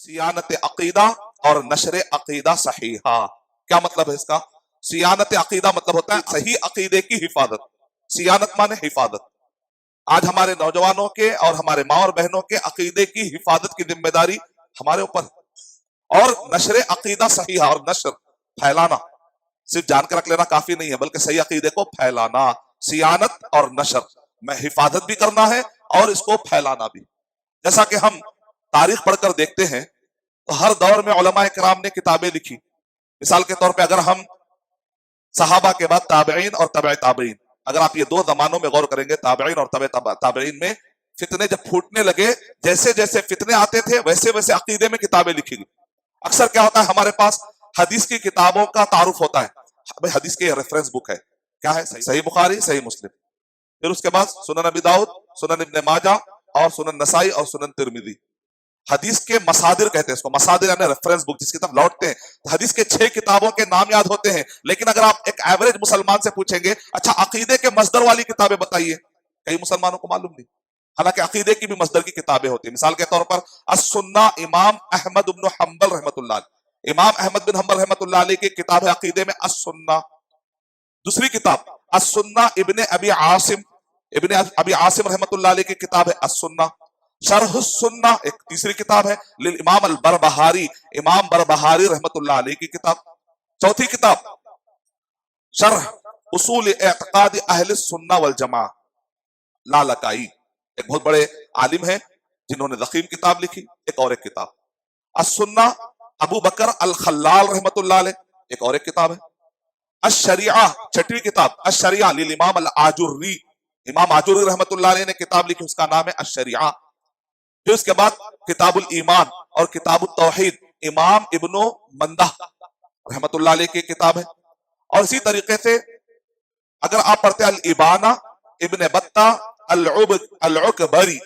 सियानत अकीदा और नशर अकीदा सहीहा। क्या मतलब है इसका? सियानत अकीदा मतलब होता है सही अकीदे की हिफाजत। सियानत माने हिफाजत। आज हमारे नौजवानों के और हमारे माँ और बहनों के अकीदे की हिफाजत की जिम्मेदारी हमारे ऊपर। और नशर अकीदा सहीहा, और नशर फैलाना, सिर्फ जानकर रख लेना काफी नहीं है, बल्कि सही अकीदे को फैलाना। सियानत और नशर में हिफाजत भी करना है और इसको फैलाना भी। जैसा कि हम तारीख पढ़कर देखते हैं तो हर दौर में उलमा इकराम ने किताबें लिखी। मिसाल के तौर पे अगर हम सहाबा के बाद ताबईन और तबे ताबईन, अगर आप ये दो जमानों में गौर करेंगे, ताबईन और तबे ताबईन में फितने जब फूटने लगे, जैसे जैसे फितने आते थे वैसे वैसे अकीदे में किताबें लिखी गई। अक्सर क्या होता है, हमारे पास हदीस की किताबों का तारुफ होता है, भाई हदीस के रेफरेंस बुक है, क्या है? सही बुखारी, सही मुस्लिम। फिर उसके बाद सुनन अबी दाऊद, सुनन इब्ने माजा और सुनन नसाई और सुनन तिरमिजी। हदीस के मसादिर कहते हैं इसको, मसादिर यानी रेफरेंस बुक, जिसकी तरफ लौटते हैं। तो हदीस के 6 किताबों के नाम याद होते हैं, लेकिन अगर आप एक एवरेज मुसलमान से पूछेंगे अच्छा अकीदे के मसदर वाली किताबें बताइए, कई मुसलमानों को मालूम नहीं। हालांकि अकीदे की भी मसदर की किताबें होती हैं। मिसाल के तौर पर अस-सुन्ना इमाम अहमद इब्न हंबल रहमतुल्लाह, इमाम अहमद बिन हंबल रहमतुल्लाह अलैह की किताब है अकीदे में अस-सुन्ना। दूसरी किताब अस-सुन्ना इब्ने अबी आसिम रहमतुल्लाह अलैह की किताब है अस-सुन्ना। शरह सुन्ना एक तीसरी किताब है लिल इमाम अल बरबहारी, इमाम बरबहारी रहमतुल्लाह अलैह की किताब। चौथी किताब शरह उसूल इत्काद अहले सुन्ना वल जमा, लालकाई, एक बहुत बड़े आलिम हैं जिन्होंने ज़कीम किताब लिखी। एक और एक किताब अस-सुन्ना अबू बकर अल खल्लाल रहमतुल्लाह अलैह, एक और एक किताब है अश-शरीआ। छठवीं किताब अश-शरीआ लिल इमाम अल आजुर्री, इमाम आजुर्री रहमतुल्लाह अलैह ने किताब लिखी, उसका नाम है अश-शरीआ। फिर उसके बाद किताबुल ईमान और किताबुत तौहीद इमाम इब्नो मंदा रहमतुल्लाह अलैह की किताब है। और इसी तरीके से अगर आप पढ़ते अल इबाना इब्ने बत्ता अल उकबरी,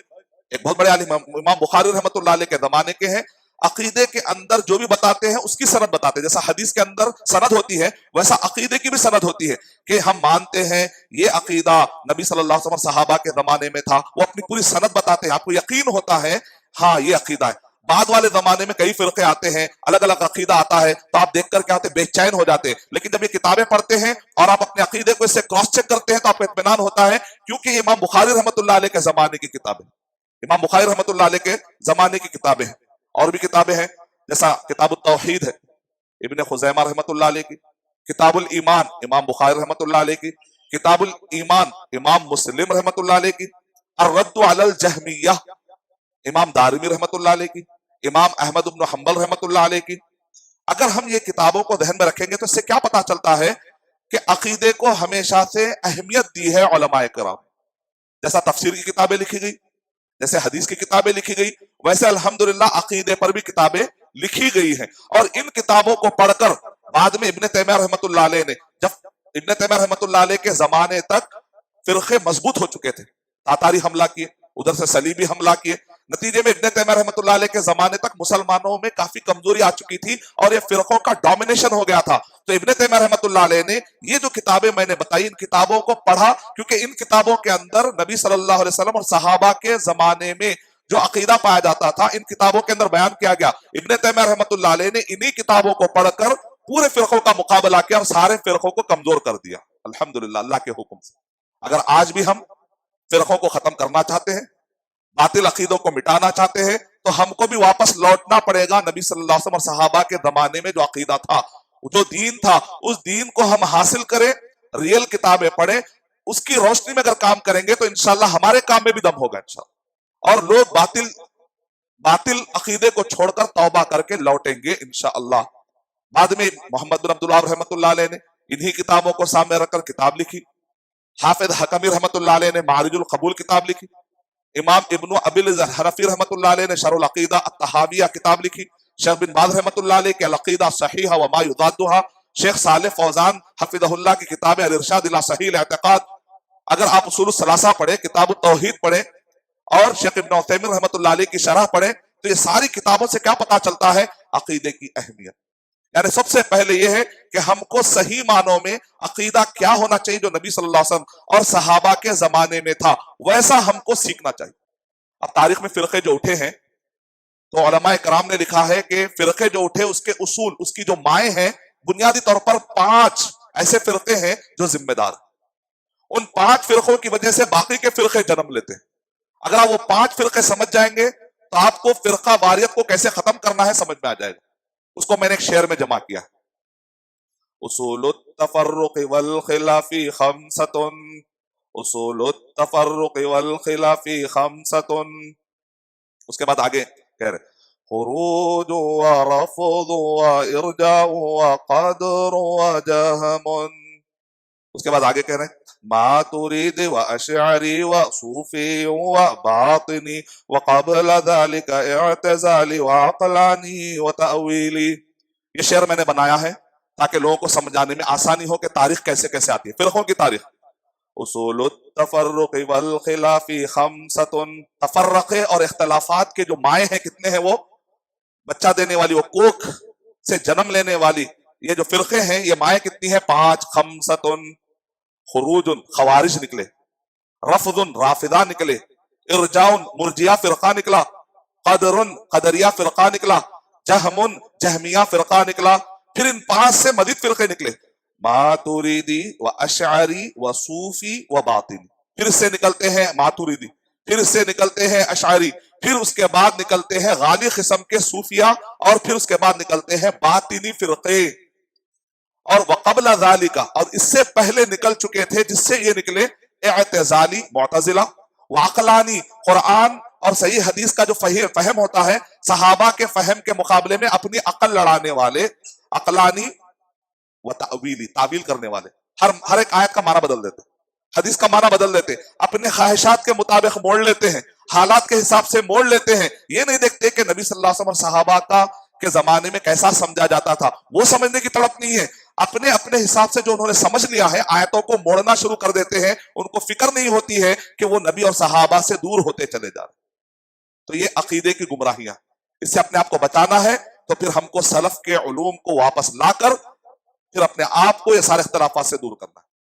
एक बहुत बड़े आलिम इमाम बुखारी रहमतुल्लाह अलैह के जमाने के हैं। अकीदे के अंदर जो भी बताते हैं उसकी सनद बताते हैं। जैसा हदीस के अंदर सनद होती है वैसा अकीदे की भी सनद होती है कि हम मानते हैं ये अकीदा नबी सल्लल्लाहु अलैहि वसल्लम सहाबा के जमाने में था। वो अपनी पूरी सनद बताते हैं, आपको यकीन होता है हाँ ये अकीदा है। बाद वाले जमाने में कई फिरके आते हैं, अलग अलग अकीदा आता है, तो आप देखकर क्या होते हैं, बेचैन हो जाते हैं। लेकिन जब ये किताबें पढ़ते हैं और आप अपने अकीदे को इससे क्रॉस चेक करते हैं तो आपको इत्मीनान होता है, क्योंकि इमाम बुखारी रहमतुल्लाह अलैह के जमाने की किताबें, इमाम बुखारी रहमतुल्लाह अलैह के जमाने की किताबें हैं। और भी किताबें हैं जैसा किताबुत तौहीद है इब्ने खुज़ैमा रहमतुल्लाह अलैह की, किताबुल ईमान इमाम बुखारी रहमतुल्लाह अलैह की, किताबुल ईमान इमाम मुस्लिम रहमतुल्लाह अलैह की, अर्रद्दु अलल जहमिय्या इमाम दारिमी रहमतुल्लाह अलैह की, इमाम अहमद इब्न हंबल रहमतुल्लाह अलैह की। अगर हम ये किताबों को ध्यान में रखेंगे तो इससे क्या पता चलता है कि अकीदे को हमेशा से अहमियत दी है उलमाए किराम। जैसा तफसीर की किताबें लिखी गई, जैसे हदीस की किताबें लिखी गई, वैसे अल्हम्दुलिल्लाह अकीदे पर भी किताबें लिखी गई हैं। और इन किताबों को पढ़कर बाद में इब्ने तैमिया रहमतुल्लाह अलैह ने, जब इब्ने तैमिया रहमतुल्लाह अलैह के जमाने तक फिरके मजबूत हो चुके थे, तातारी हमला किए, उधर से सलीबी हमला किए, नतीजे में इब्ने तैमिया रहमतुल्लाह अलैह के जमाने तक मुसलमानों में काफी कमजोरी आ चुकी थी और ये फिरकों का डोमिनेशन हो गया था। तो इब्ने तैमिया रहमतुल्लाह अलैह ने ये जो किताबें मैंने बताई, इन किताबों को पढ़ा, क्योंकि इन किताबों के अंदर नबी सल्लल्लाहु अलैहि वसल्लम और सहाबा के जमाने में जो अकीदा पाया जाता था इन किताबों के अंदर बयान किया गया। इब्ने तैमिया रहमतुल्लाह अलैह ने इन्हीं किताबों को पढ़कर पूरे फिरकों का मुकाबला किया और सारे फिरकों को कमजोर कर दिया अल्हम्दुलिल्लाह अल्लाह के हुक्म से। अगर आज भी हम फिरकों को खत्म करना चाहते हैं, बातिल अकीदों को मिटाना चाहते हैं, तो हमको भी वापस लौटना पड़ेगा नबी सल्लल्लाहु अलैहि वसल्लम और सहाबा के जमाने में जो अकीदा था, जो दीन था, उस दीन को हम हासिल करें, रियल किताबें पढ़ें, उसकी रोशनी में अगर काम करेंगे तो इंशाल्लाह हमारे काम में भी दम होगा इंशाल्लाह। और लोग बातिल अकीदे को छोड़कर तौबा करके लौटेंगे इंशाअल्लाह। बाद में मोहम्मद बिन अब्दुल वहाब रहमतुल्लाह अलैह ने इन्हीं किताबों को सामने रखकर किताब लिखी। हाफिज हकमी रहमतुल्लाह अलैह ने मारिजुल कबूल किताब लिखी। इमाम इब्नु अबिल हनफी रहमतुल्लाह अलैह ने शरहुल अकीदा अत-तहाविया किताब लिखी। शेख बिन बाज रहमतुल्लाह अलैह के अल अकीदा सहीहा व मा युदादुहा। शेख सालेह फौजान हफिज़हुल्लाह की किताब अल इरशाद इला सहीह अल एतकाद। अगर आप उसूल सलासा पढ़े, किताब तौहीद पढ़े और शेख इब्न उथैमीन रहमतुल्लाह अलैह की शरह पढ़े, तो ये सारी किताबों से क्या पता चलता है, अकीदे की अहमियत। यानी सबसे पहले यह है कि हमको सही मानों में अकीदा क्या होना चाहिए जो नबी सल्लल्लाहु अलैहि वसल्लम और सहाबा के जमाने में था, वैसा हमको सीखना चाहिए। अब तारीख में फिरके जो उठे हैं, تو علماء کرام نے لکھا ہے کہ فرقے جو اٹھے اس کے اصول، اس کی جو مائیں ہیں، بنیادی طور پر 5 ایسے فرقے ہیں جو ذمہ دار ہیں۔ ان 5 فرقوں کی وجہ سے باقی کے فرقے جنم لیتے ہیں۔ اگر آپ وہ 5 فرقے سمجھ جائیں گے تو آپ کو فرقہ واریت کو کیسے ختم کرنا ہے سمجھ میں آ جائے گا۔ اس کو میں نے ایک شعر میں جمع کیا ہے۔ اصول التفرق والخلاف خمسۃ، اصول التفرق والخلاف خمسۃ، اس کے بعد آگے کہہ رہے خروج ورفض وارجاء وقدر وجهم، اس کے بعد آگے کہہ رہے ہیں ماترید واشعری وصوفی وباطنی وقبل ذلك اعتزالی وعقلانی وتأویلی۔ یہ شعر میں نے بنایا ہے تاکہ لوگوں کو سمجھانے میں آسانی ہو کہ تاریخ کیسے کیسے آتی ہے، فرقوں کی تاریخ۔ اصول التفرق والخلاف خمسۃ، تفرقے اور اختلافات کے جو مائیں ہیں کتنے ہیں؟ وہ بچہ دینے والی، وہ کوکھ سے جنم لینے والی یہ جو فرقے ہیں، یہ مائیں کتنی ہیں؟ 5۔ خمسۃ، خروج خوارج نکلے، رفض رافضہ نکلے، ارجاء مرجیہ فرقہ نکلا، قدر قدریہ فرقہ نکلا، جہم جہمیہ فرقہ نکلا، پھر ان 5 سے مزید فرقے نکلے، ماتوریدی و اشعری و صوفی و باطنی، پھر سے نکلتے ہیں ماتوریدی، پھر سے نکلتے ہیں اشعری، پھر اس کے بعد نکلتے ہیں غالی قسم کے صوفیہ، اور پھر اس کے بعد نکلتے ہیں باطنی فرقے۔ اور وقبل ذالک، اور اس سے پہلے نکل چکے تھے جس سے یہ نکلے اعتزالی معتزلہ، وعقلانی قرآن اور صحیح حدیث کا جو فہم ہوتا ہے صحابہ کے فہم کے مقابلے میں اپنی عقل لڑانے والے، عقلانی و تأویلی تعویل کرنے والے، ہر ایک آیت کا معنی بدل دیتے، حدیث کا معنی بدل دیتے، اپنے خواہشات کے مطابق موڑ لیتے ہیں، حالات کے حساب سے موڑ لیتے ہیں، یہ نہیں دیکھتے کہ نبی صلی اللہ علیہ وسلم اور صحابہ کا کے زمانے میں کیسا سمجھا جاتا تھا، وہ سمجھنے کی تڑپ نہیں ہے، اپنے اپنے حساب سے جو انہوں نے سمجھ لیا ہے آیتوں کو موڑنا شروع کر دیتے ہیں، ان کو فکر نہیں ہوتی ہے کہ وہ نبی اور صحابہ سے دور ہوتے چلے جا رہے۔ تو یہ عقیدے کی گمراہیاں، اس سے اپنے آپ کو بچانا ہے تو پھر ہم کو سلف کے علوم کو واپس لا کر پھر اپنے آپ کو یہ سارے اختلافات سے دور کرنا ہے۔